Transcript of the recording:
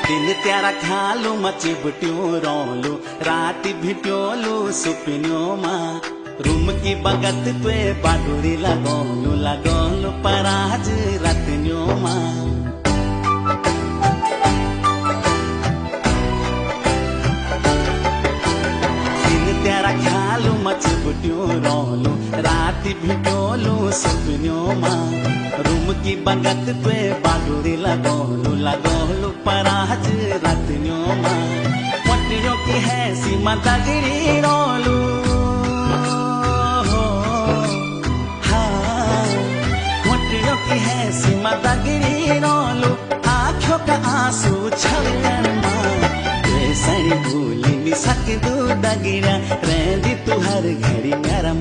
दिन त्यारा खालू मची बुट्यो रोलू रात भिट्योलू सुपिन्यो मा रूम की बगत पे बाडुरी लगोलू पराज रत्न्यो मा त्यारा ख्यालू मच बुट्यो रोलू रात भिट्योलू सुपन्यो मा रूम की बगत पे बाडुरी लगोलू पराज रत्न्यो मा मटियो की है सीमा दगड़ी रोलू मटियो की है सीमा दगड़ी रोलू आँखों का आंसू छलकन सड़ी भूली भी सकदू दगिरा रहंदी तू हर घड़ी मेरा